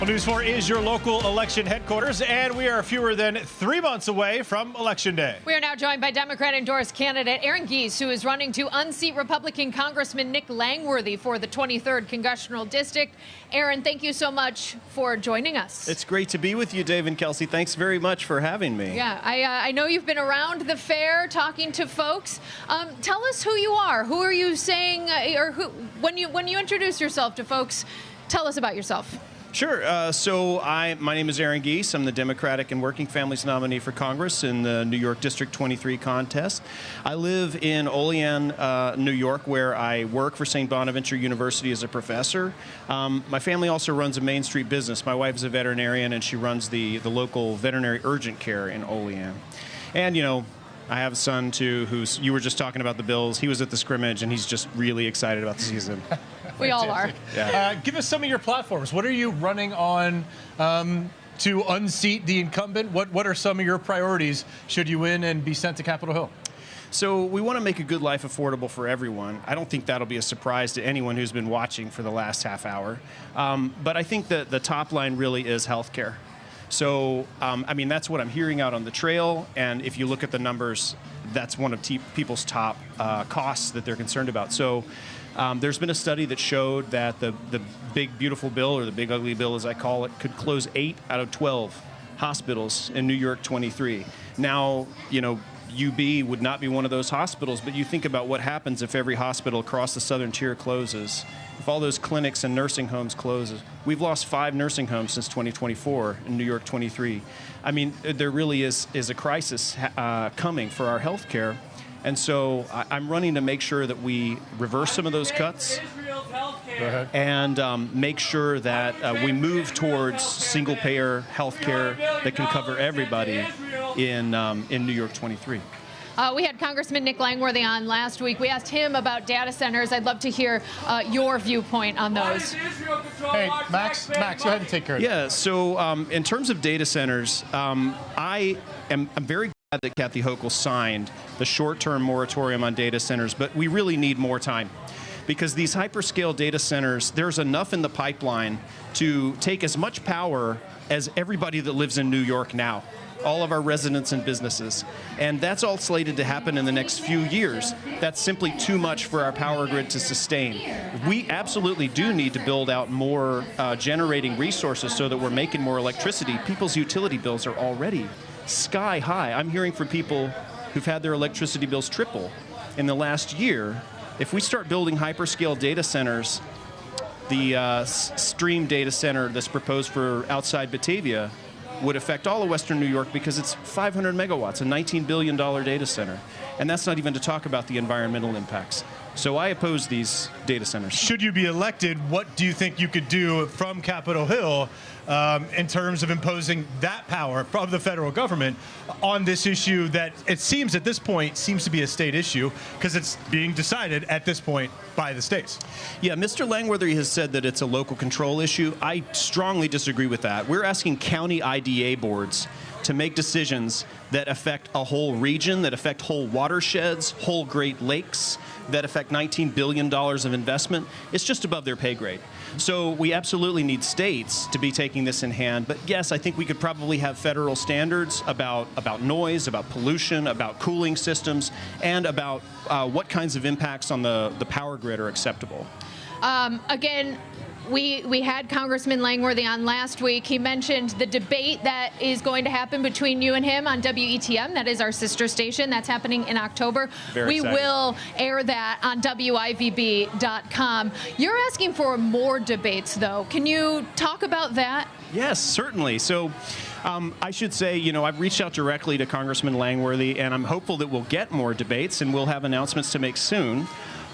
Well, News 4 is your local election headquarters, and we are fewer than 3 months away from Election Day. We are now joined by Democrat-endorsed candidate Aaron Gies, who is running to unseat Republican Congressman Nick Langworthy for the 23rd Congressional District. Aaron, thank you so much for joining us. It's great to be with you, Dave and Kelsey. Thanks very much for having me. Yeah, I know you've been around the fair talking to folks. Tell us who you are. Who are you saying, or who, when you introduce yourself to folks, tell us about yourself. Sure. My name is Aaron Gies. I'm the Democratic and Working Families nominee for Congress in the New York District 23 contest. I live in Olean, New York, where I work for St. Bonaventure University as a professor. My family also runs a Main Street business. My wife is a veterinarian, and she runs the local veterinary urgent care in Olean. And, you know, I have a son, too, you were just talking about the Bills. He was at the scrimmage, and he's just really excited about the season. We all are. Yeah. Give us some of your platforms. What are you running on to unseat the incumbent? What are some of your priorities should you win and be sent to Capitol Hill? So we want to make a good life affordable for everyone. I don't think that'll be a surprise to anyone who's been watching for the last half hour. But I think that the top line really is health care. So, I mean, that's what I'm hearing out on the trail. And if you look at the numbers, that's one of people's top costs that they're concerned about. So there's been a study that showed that the big, beautiful bill, or the big, ugly bill, as I call it, could close 8 out of 12 hospitals in New York 23. Now, you know, UB would not be one of those hospitals, but you think about what happens if every hospital across the southern tier closes, if all those clinics and nursing homes close. We've lost 5 nursing homes since 2024 in New York 23. I mean, there really is a crisis coming for our health care. And so I'm running to make sure that we reverse some of those cuts and make sure that we move towards single-payer health care that can cover everybody in New York 23. We had Congressman Nick Langworthy on last week. We asked him about data centers. I'd love to hear your viewpoint on those. Hey, Max, go ahead and take care of it. Yeah, so in terms of data centers, I'm very glad that Kathy Hochul signed the short-term moratorium on data centers, but we really need more time. Because these hyperscale data centers, there's enough in the pipeline to take as much power as everybody that lives in New York now, all of our residents and businesses. And that's all slated to happen in the next few years. That's simply too much for our power grid to sustain. We absolutely do need to build out more generating resources so that we're making more electricity. People's utility bills are already sky high. I'm hearing from people who've had their electricity bills triple in the last year. If we start building hyperscale data centers, the Stream data center that's proposed for outside Batavia would affect all of Western New York because it's 500 megawatts, a $19 billion data center. And that's not even to talk about the environmental impacts. So I oppose these data centers. Should you be elected, what do you think you could do from Capitol Hill in terms of imposing that power from the federal government on this issue that it seems at this point seems to be a state issue because it's being decided at this point by the states? Yeah, Mr. Langworthy has said that it's a local control issue. I strongly disagree with that. We're asking county IDA boards to make decisions that affect a whole region, that affect whole watersheds, whole Great Lakes, that affect $19 billion of investment. It's just above their pay grade. So we absolutely need states to be taking this in hand. But yes, I think we could probably have federal standards about noise, about pollution, about cooling systems, and about what kinds of impacts on the power grid are acceptable. Again, we had Congressman Langworthy on last week. He mentioned the debate that is going to happen between you and him on WETM. That is our sister station. That's happening in October. Very exciting. We will air that on WIVB.com. You're asking for more debates, though. Can you talk about that? Yes, certainly. So I should say, you know, I've reached out directly to Congressman Langworthy, and I'm hopeful that we'll get more debates, and we'll have announcements to make soon.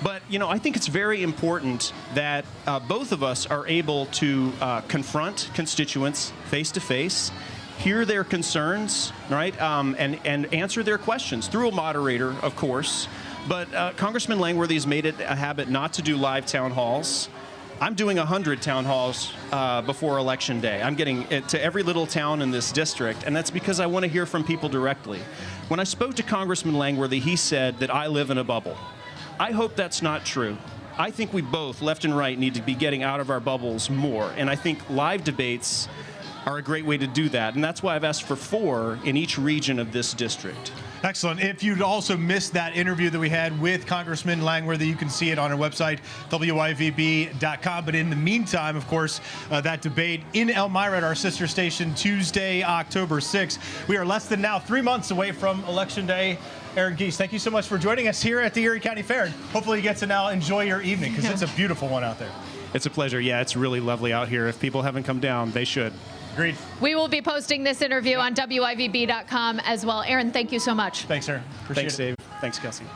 But, you know, I think it's very important that both of us are able to confront constituents face-to-face, hear their concerns, right, and answer their questions through a moderator, of course. But Congressman Langworthy has made it a habit not to do live town halls. I'm doing 100 town halls before Election Day. I'm getting to every little town in this district, and that's because I want to hear from people directly. When I spoke to Congressman Langworthy, he said that I live in a bubble. I hope that's not true. I think we both, left and right, need to be getting out of our bubbles more. And I think live debates are a great way to do that. And that's why I've asked for 4 in each region of this district. Excellent. If you'd also missed that interview that we had with Congressman Langworthy, you can see it on our website, WIVB.com. But in the meantime, of course, that debate in Elmira at our sister station, Tuesday, October 6th. We are less than now 3 months away from Election Day. Aaron Gies, thank you so much for joining us here at the Erie County Fair. Hopefully you get to now enjoy your evening, because it's a beautiful one out there. It's a pleasure. Yeah, it's really lovely out here. If people haven't come down, they should. Agreed. We will be posting this interview on WIVB.com as well. Aaron, thank you so much. Thanks, Aaron. Appreciate Thanks, it. Dave. Thanks, Kelsey.